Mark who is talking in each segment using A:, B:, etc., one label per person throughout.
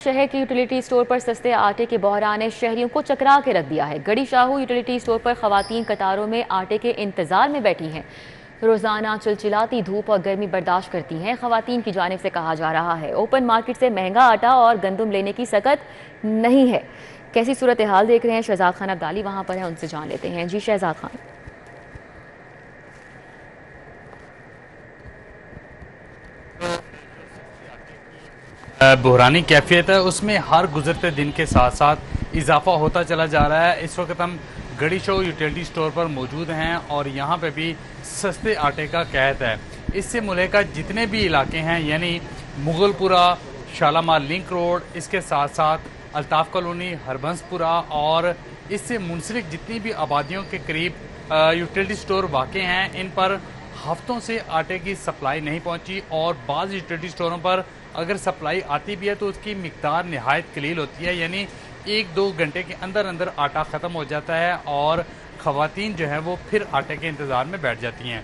A: शहर की utility store पर सस्ते आटे के बहरान ने शहरियों को चकरा के रख दिया है। गढ़ी शाहू यूटिलिटी स्टोर पर खवातीन कतारों में आटे के इंतजार में बैठी हैं। रोजाना चिलचिलाती धूप और गर्मी बर्दाश्त करती हैं। खवातीन की जानिब से कहा जा रहा है ओपन मार्केट से महंगा आटा और गंदम लेने की सकत नहीं है। कैसी सूरत हाल देख रहे हैं शहजाद खान अब्दाली वहां पर है, उनसे जान लेते हैं। जी शहजाद खान।
B: बहरानी कैफियत है, उसमें हर गुजरते दिन के साथ साथ इजाफा होता चला जा रहा है। इस वक्त हम गढ़ी शाहू यूटिलिटी स्टोर पर मौजूद हैं और यहाँ पे भी सस्ते आटे का कहत है। इससे मुल्का जितने भी इलाके हैं यानी मुगलपुरा, शालामार लिंक रोड, इसके साथ साथ अल्ताफ़ कॉलोनी, हरबंसपुरा और इससे मुंसलिक जितनी भी आबादियों के करीब यूटिलिटी स्टोर वाक़ हैं, इन पर हफ्तों से आटे की सप्लाई नहीं पहुंची और बाज़ यूटिलिटी स्टोरों पर अगर सप्लाई आती भी है तो उसकी मिकदार नहायत कलील होती है, यानी 1-2 घंटे के अंदर अंदर आटा ख़त्म हो जाता है और ख़वातीन जो है वो फिर आटे के इंतज़ार में बैठ जाती हैं।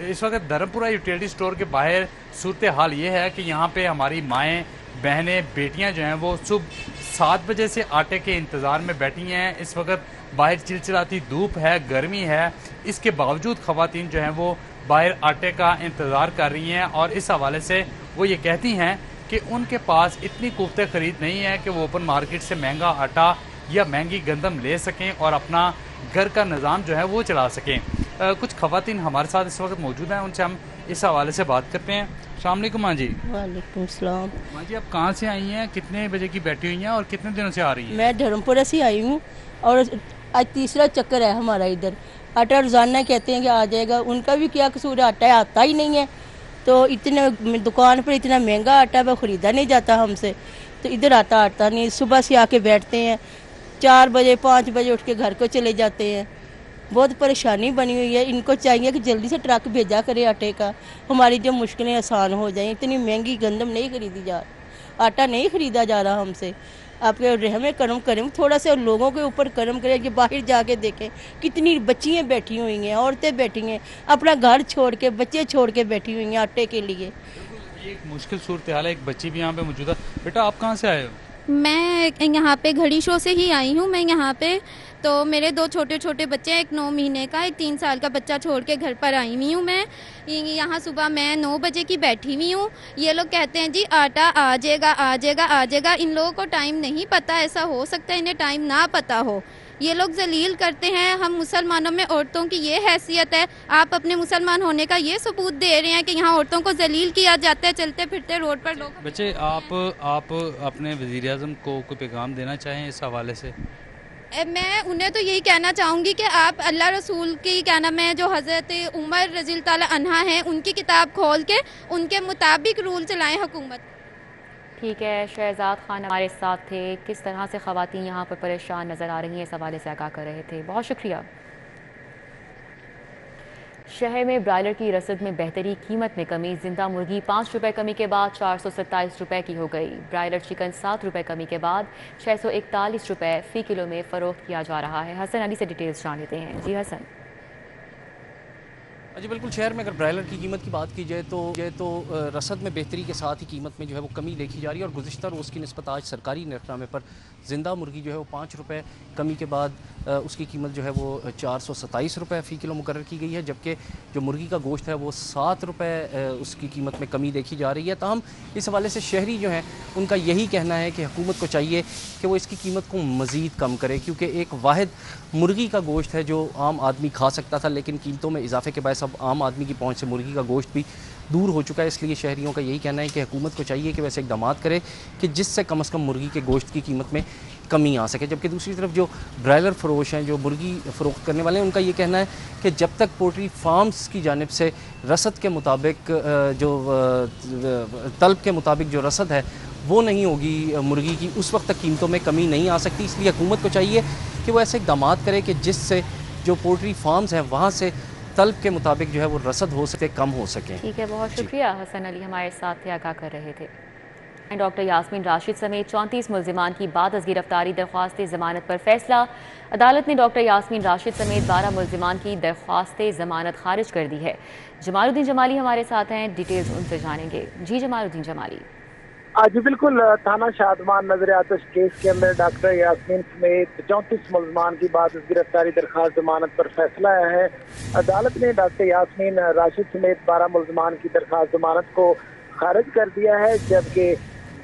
B: इस वक्त धर्मपुरा यूटिलिटी स्टोर के बाहर सूरत हाल ये है कि यहाँ पे हमारी माएँ, बहनें, बेटियाँ जो हैं वो सुबह 7 बजे से आटे के इंतज़ार में बैठी हैं। इस वक्त बाहर चिलचिलाती धूप है, गर्मी है, इसके बावजूद ख़वातीन जो हैं वो बाहर आटे का इंतज़ार कर रही हैं और इस हवाले से वो ये कहती हैं कि उनके पास इतनी कुव्वत ख़रीद नहीं है कि वो ओपन मार्केट से महंगा आटा या महंगी गंदम ले सकें और अपना घर का निज़ाम जो है वो चला सकें। कुछ ख़वातीन हमारे साथ इस वक्त मौजूद हैं, उनसे हम इस हवाले से बात करते हैं। अस्सलाम वालेकुम माँ जी।
C: वालेकुम सलाम।
B: माँ जी, आप कहाँ से आई हैं, कितने बजे की बैठी हुई हैं और कितने दिनों से आ रही हैं?
C: मैं धर्मपुरा से आई हूँ और आज तीसरा चक्कर है हमारा इधर। आटा रोजाना कहते हैं कि आ जाएगा, उनका भी क्या कसूर है, आटा आता ही नहीं है। तो इतने दुकान पर इतना महंगा आटा वो ख़रीदा नहीं जाता हमसे, तो इधर आटा आता नहीं। सुबह से आके बैठते हैं, 4 बजे 5 बजे उठ के घर को चले जाते हैं। बहुत परेशानी बनी हुई है। इनको चाहिए कि जल्दी से ट्रक भेजा करे आटे का, हमारी जो मुश्किलें आसान हो जाएं। इतनी महंगी गंदम नहीं खरीदी जा रही, आटा नहीं ख़रीदा जा रहा हमसे। आपके रहम करम करें, थोड़ा सा लोगों के ऊपर करम करें कि बाहर जाके देखें कितनी बच्चियाँ बैठी हुई हैं, औरतें बैठी हैं, अपना घर छोड़ के, बच्चे छोड़ के बैठी हुई हैं आटे के लिए।
B: एक मुश्किल सूरत हाल है। एक बच्ची भी यहाँ पे मौजूद है। बेटा, आप कहाँ से आए हो?
D: मैं यहाँ पे घड़ी शो से ही आई हूँ। मैं यहाँ पे तो मेरे 2 छोटे छोटे बच्चे हैं, एक 9 महीने का, एक 3 साल का बच्चा छोड़ के घर पर आई हुई हूँ। मैं यहाँ सुबह मैं 9 बजे की बैठी हुई हूँ। ये लोग कहते हैं जी आटा आ जाएगा आ जाएगा आ जाएगा। इन लोगों को टाइम नहीं पता। ऐसा हो सकता है इन्हें टाइम ना पता हो। ये लोग जलील करते हैं। हम मुसलमानों में औरतों की ये हैसियत है, आप अपने मुसलमान होने का ये सबूत दे रहे हैं कि यहाँ औरतों को जलील किया जाता है, चलते फिरते रोड पर लोग।
B: बच्चे, आप अपने वज़ीर आज़म को कोई पैगाम देना चाहें इस हवाले से?
D: मैं उन्हें तो यही कहना चाहूँगी कि आप अल्लाह रसूल की क्या नाम है, जो हज़रत उमर रज़ी ताला अन्हा हैं, उनकी किताब खोल के उनके मुताबिक रूल चलाएं हुकूमत।
A: ठीक है, शहजाद खान हमारे साथ थे। किस तरह से ख़वातीन यहाँ पर परेशान नज़र आ रही हैं इस हवाले से आगाह कर रहे थे। बहुत शुक्रिया। शहर में ब्रायलर की रसद में बेहतरी, कीमत में कमी। जिंदा मुर्गी 5 रुपये कमी के बाद 427 रुपये की हो गई। ब्रायलर चिकन 7 रुपये कमी के बाद 641 रुपये फ़ी किलो में फ़रोख्त किया जा रहा है। हसन अली से डिटेल्स जान लेते हैं। जी हसन।
E: जी बिल्कुल, शहर में अगर ब्रायलर की कीमत की बात की जाए तो रसद में बेहतरी के साथ ही कीमत में जो है वो कमी देखी जा रही है और गुज़िश्ता रोज़ की निस्बत आज सरकारी निर्खनामे पर ज़िंदा मुर्गी जो है वो 5 रुपये कमी के बाद उसकी कीमत जो है वो 427 रुपये फ़ी किलो मुकर्रर की गई है, जबकि जो मुर्गी का गोश्त है वो 7 रुपये उसकी कीमत में कमी देखी जा रही है। ताहम इस हवाले से शहरी जो हैं उनका यही कहना है कि हुकूमत को चाहिए कि वो इसकी कीमत को मज़ीद कम करे, क्योंकि एक वाहिद मुर्गी का गोश्त है जो आम आदमी खा सकता था, लेकिन कीमतों में इजाफे के बायस अब आम आदमी की पहुंच से मुर्गी का गोश्त भी दूर हो चुका है। इसलिए शहरियों का यही कहना है कि हुकूमत को चाहिए कि वैसे इकदाम करे कि जिससे कम से कम मुर्गी के गोश्त की कीमत में कमी आ सके। जबकि दूसरी तरफ जो ब्रायलर फरोश हैं, जो मुर्गी फ़रोख्त करने वाले हैं, उनका ये कहना है कि जब तक पोल्ट्री फार्म्स की जानिब से रसद के मुताबिक जो तलब के मुताबिक जो रसद है वो नहीं होगी मुर्गी की, उस वक्त तक कीमतों में कमी नहीं आ सकती। इसलिए हुकूमत को चाहिए कि वो ऐसे इकदाम करे कि जिससे जो पोल्ट्री फार्म्स हैं वहाँ से तलब के मुताबिक जो है वो रसद हो सके, कम हो सके।
A: ठीक है, बहुत शुक्रिया। हसन अली हमारे साथ थे, आगाह कर रहे थे। डॉक्टर यास्मीन राशिद समेत 34 मुल्जिमान की बाद अज़ गिरफ्तारी दरख्वास्त ज़मानत पर फैसला। अदालत ने डॉक्टर यास्मीन राशिद समेत 12 मुल्जिमान की दरख्वास्त ज़मानत खारिज कर दी है। जमालुद्दीन जमाली हमारे साथ हैं, डिटेल्स उनसे जानेंगे। जी जमालुद्दीन जमाली।
F: आज बिल्कुल थाना शादमान नजर आतिश केस के अंदर डॉक्टर यास्मीन समेत 34 मुलजमान की बाद गिरफ्तारी दरखास्त जमानत पर फैसला आया है। अदालत ने डॉक्टर यास्मीन राशिद समेत 12 मुलजमान की दरखास्त जमानत को खारिज कर दिया है, जबकि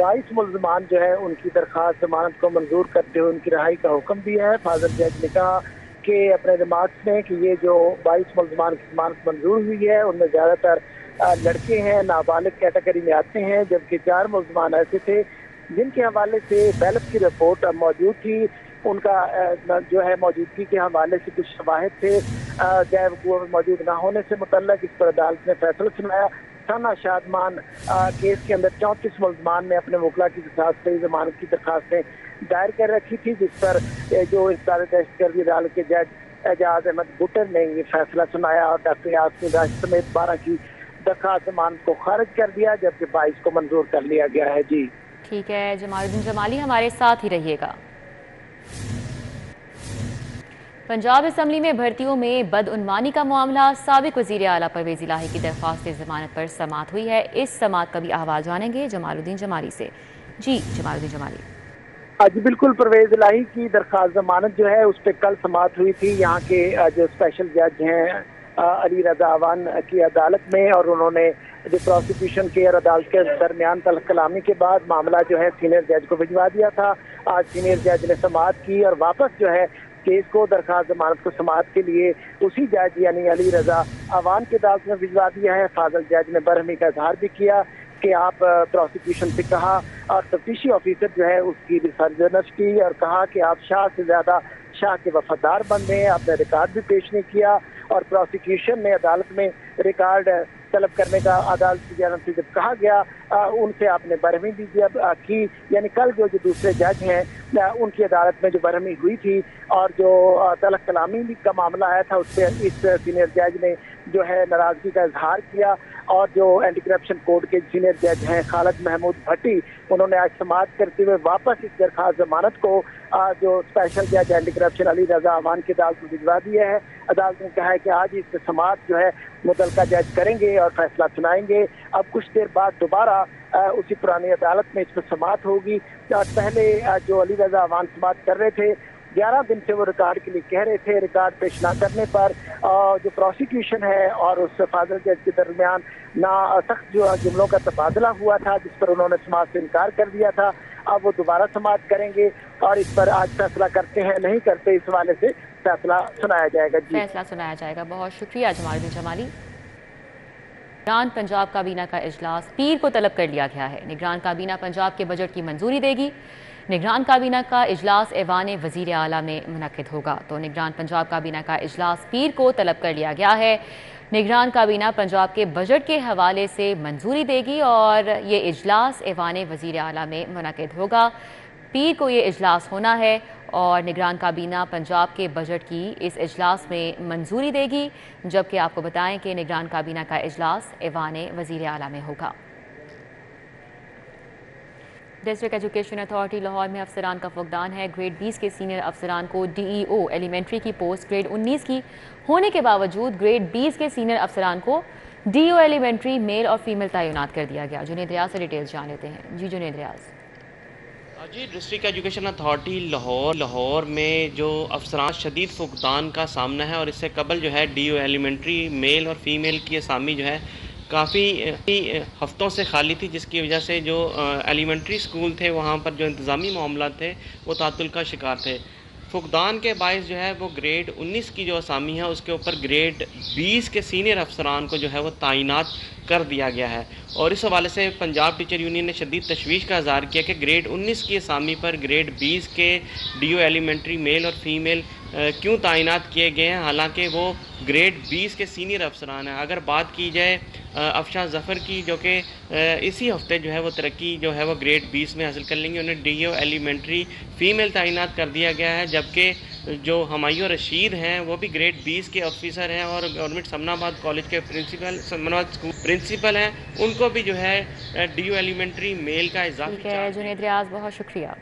F: 22 मुलजमान जो है उनकी दरखास्त जमानत को मंजूर करते हुए उनकी रिहाई का हुक्म दिया है। फाजल जज ने कहा कि अपने रिमार्क्स में कि ये जो 22 मुलजमान की जमानत मंजूर हुई है उनमें ज़्यादातर लड़के हैं, नाबालिग कैटेगरी में आते हैं, जबकि 4 मुलजमान ऐसे थे जिनके हवाले से बैलेट की रिपोर्ट मौजूद थी। उनका जो है मौजूदगी के हवाले से कुछ शवाहिद थे जैब मौजूद न होने से मुतल्लक। इस पर अदालत ने फैसला सुनाया। थाना शादमान केस के अंदर 34 मुलजमान ने अपने वकला की दरखास्त से जमानत की दरखास्तें दायर कर रखी थी, जिस पर जो इस्तार दहशतगर्दी अदालत के जज एजाज अहमद बुटर ने ये फैसला सुनाया और डॉक्टर यास्मीन राशिद समेत 12 की दरखास्त जमानत को खारिज कर दिया, जबकि 22 को मंजूर कर लिया गया है। जी
A: ठीक है, जमालुद्दीन जमाली हमारे साथ ही रहिएगा। पंजाब असम्बली में भर्तियों में बदउनवानी का मामला, साबिक वज़ीर आला परवेज़ इलाही की दरख्वास्त ज़मानत पर समाअत हुई है। इस समाअत का भी अहवाल जानेंगे जमालुद्दीन जमाली से। जी जमालुद्दीन जमाली।
F: आज बिल्कुल परवेज़ इलाही की दरख्वास्त जमानत जो है उस पर कल समाअत हुई थी यहाँ के जो स्पेशल जज हैं अली रजा अवान की अदालत में, और उन्होंने जो प्रोसिक्यूशन के और अदालत के दरमियान तलब कलामी के बाद मामला जो है सीनियर जज को भिजवा दिया था। आज सीनियर जज ने समाअत की और वापस जो है केस को दरखास्त जमानत को समाअत के लिए उसी जज यानी अली रजा अवान की अदालत में भिजवा दिया है। फाजल जज ने बरहमी का इजहार भी किया कि आप प्रोसिक्यूशन से कहा और तफ्तीशी ऑफिसर जो है उसकी रिसर्च की और कहा कि आप शाह से ज़्यादा शाह के वफादार बन रहे हैं। आपने रिकॉर्ड भी पेश नहीं किया और प्रोसिक्यूशन ने अदालत में रिकॉर्ड तलब करने का अदालत की जानब से जब कहा गया उनसे आपने बरहमी भी की। यानी कल जो दूसरे जज हैं उनकी अदालत में जो बरहमी हुई थी और जो तलब कलामी का मामला आया था उस पर इस सीनियर जज ने जो है नाराजगी का इजहार किया और जो एंटी करप्शन कोर्ट के सीनियर जज हैं खालिद महमूद भट्टी, उन्होंने आज समाअत करते हुए वापस इस दरखास्त जमानत को जो स्पेशल जज एंटी करप्शन अली रजा अवान की अदालत में भिजवा दिया है। अदालत ने कहा है कि आज इस समाअत जो है मुतल्लिका जज करेंगे और फैसला सुनाएंगे। अब कुछ देर बाद दोबारा उसी पुरानी अदालत में इस पर समाअत होगी। पहले जो अली रजा अवान समाअत कर रहे थे 11 दिन से वो रिकॉर्ड के लिए कह रहे थे, रिकॉर्ड पेश ना करने पर जो प्रोसिक्यूशन है और उस फाजल जज के दरमियान ना सख्त जो जुमलों का तबादला हुआ था जिस पर उन्होंने समाअत से इनकार कर दिया था। अब वो दोबारा समाअत करेंगे और इस पर आज फैसला करते हैं नहीं करते, इस हवाले से फैसला सुनाया जाएगा। जी
A: फैसला सुनाया जाएगा। बहुत शुक्रिया जमालुद्दीन जमाली। निगरान पंजाब काबीना का इजलास पीर को तलब कर लिया गया है। निगरान काबीना पंजाब के बजट की मंजूरी देगी। निगरान काबीना का इजलास ऐवान वज़ीर आला में मुनक़िद होगा। तो निगरान पंजाब काबीना का इजलास पीर को तलब कर लिया गया है। निगरान काबीना पंजाब के बजट के हवाले से मंजूरी देगी और ये इजलास ऐवान वज़ीर आला में मुनक़िद होगा। पीर को ये इजलास होना है और निगरान काबीना पंजाब के बजट की इस इजलास में मंजूरी देगी, जबकि आपको बताएं कि निगरान काबीना का इजलास ऐवान वज़ीर आला में होगा। डिस्ट्रिक्ट एजुकेशन अथॉरिटी लाहौर में अफसरान का फुकदान है। ग्रेड 20 के सीनियर अफसरान को DEO एलिमेंट्री की पोस्ट ग्रेड 19 की होने के बावजूद ग्रेड 20 के सीनियर अफसरान को DEO एलिमेंट्री मेल और फीमेल तैनात कर दिया गया। जुनेद रियाज से डिटेल्स जान लेते हैं। जी जुनेद रियाज।
G: जी डिस्ट्रिक्ट एजुकेशन अथॉरिटी लाहौर में जो अफसरान शदीद फुकदान का सामना है और इससे कबल जो है DEO एलिमेंट्री मेल और फीमेल की असामी जो है काफ़ी हफ्तों से खाली थी, जिसकी वजह से जो एलिमेंट्री स्कूल थे वहाँ पर जो इंतज़ामी मामला थे वो तातुल का शिकार थे। फुकदान के बायस जो है वो ग्रेड 19 की जो असामी है उसके ऊपर ग्रेड 20 के सीनियर अफसरान को जो है वो तैनात कर दिया गया है। और इस हवाले से पंजाब टीचर यूनियन ने शदीद तशवीश का इज़हार किया कि ग्रेड 19 की असामी पर ग्रेड 20 के DEO एलिमेंट्री मेल और फीमेल क्यों तैनात किए गए हैं, हालांकि वो ग्रेड 20 के सीनियर अफसरान हैं। अगर बात की जाए अफशान ज़फ़र की जो कि इसी हफ्ते जो है वो तरक्की जो है वो ग्रेड 20 में हासिल कर लेंगे, उन्हें DEO एलिमेंट्री फ़ीमेल तैनात कर दिया गया है, जबकि जो हमायूं रशीद हैं वो भी ग्रेड 20 के ऑफिसर हैं और गवर्नमेंट समनाबाद कॉलेज के समनाबाद स्कूल प्रिंसिपल हैं, उनको भी जो है DEO एलिमेंट्री मेल का इजाफी।
A: जुनेद रियाज बहुत शुक्रिया।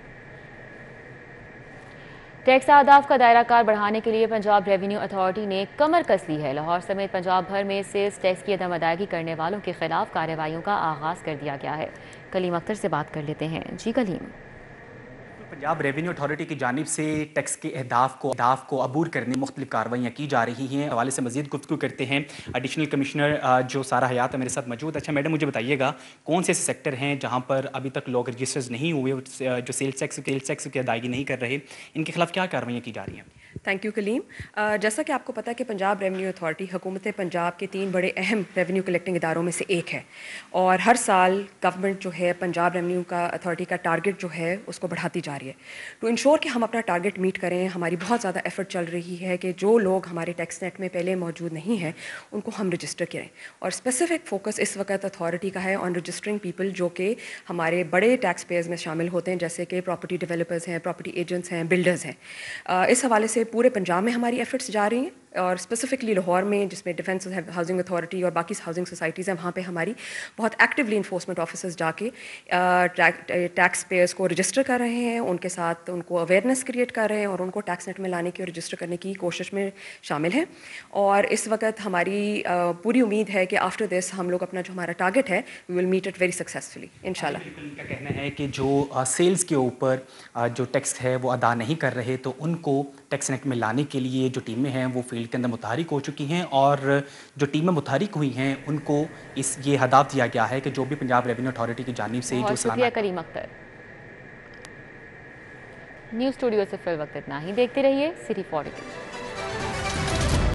A: टैक्स आदाफ का दायरा कार बढ़ाने के लिए पंजाब रेवेन्यू अथॉरिटी ने कमर कस ली है। लाहौर समेत पंजाब भर में सेल्स टैक्स की अदम अदायगी करने वालों के खिलाफ कार्रवाइयों का आगाज़ कर दिया गया है। कलीम अख्तर से बात कर लेते हैं। जी कलीम।
H: पंजाब रेवेन्यू अथॉरिटी की जानिब से टैक्स के अहदाफ को अबूर करने मुख्तलिफ कार्रवाइयाँ की जा रही हैं। हवाले से मज़ीद गुफ्तगू करते हैं एडिशनल कमिश्नर जो सारा हयात है मेरे साथ मौजूद। अच्छा मैडम, मुझे बताइएगा कौन से ऐसे सेक्टर हैं जहाँ पर अभी तक लोग रजिस्टर्स नहीं हुए, जो सेल्स टैक्स की अदायगी नहीं कर रहे, इनके खिलाफ क्या कार्रवाइयाँ की जा रही हैं?
I: Thank you Kaleem. जैसा कि आपको पता है कि पंजाब रेवेन्यू अथॉरिटी हुकूमत पंजाब के 3 बड़े अहम रेवेन्यू कलेक्टिंग इदारों में से एक है और हर साल गवर्नमेंट जो है पंजाब रेवेन्यू का अथॉरिटी का टारगेट जो है उसको बढ़ाती जा रही है। टू इंश्योर कि हम अपना टारगेट मीट करें, हमारी बहुत ज़्यादा एफर्ट चल रही है कि जो लोग हमारे टैक्स नेट में पहले मौजूद नहीं हैं उनको हम रजिस्टर करें और स्पेसिफिक फोकस इस वक्त अथॉरिटी का है ऑन रजिस्टरिंग पीपल जो कि हमारे बड़े टैक्स पेयर्स में शामिल होते हैं, जैसे कि प्रॉपर्टी डेवलपर्स हैं, प्रॉपर्टी एजेंट्स हैं, बिल्डर्स हैं। इस हवाले से पूरे पंजाब में हमारी एफर्ट्स जा रही हैं और स्पेसिफिकली लाहौर में जिसमें डिफेंस हाउसिंग अथॉरिटी और बाकी हाउसिंग सोसाइटीज़ हैं, वहाँ पे हमारी बहुत एक्टिवली इन्फोर्समेंट ऑफिसर्स जाके टैक्स पेयर्स को रजिस्टर कर रहे हैं, उनके साथ उनको अवेयरनेस क्रिएट कर रहे हैं और उनको टैक्स नेट में लाने की और रजिस्टर करने की कोशिश में शामिल हैं। और इस वक्त हमारी पूरी उम्मीद है कि आफ्टर दिस हम लोग अपना जो हमारा टारगेट है we will meet it very successfully इंशाल्लाह।
H: इनका कहना है कि जो सेल्स के ऊपर जो टैक्स है वो अदा नहीं कर रहे तो उनको टैक्स नेट में लाने के लिए जो टीमें हैं वो फील्ड के अंदर मुतहरिक हो चुकी हैं और जो टीमें मुतहरिक हुई हैं उनको ये हदाफ दिया गया है कि जो भी पंजाब रेवेन्यू अथॉरिटी की जानिब से जो
A: शुक्रिया करीम अख्तर। न्यूज़ स्टूडियो से फिर वक्त इतना ही। देखते रहिए सिटी 42।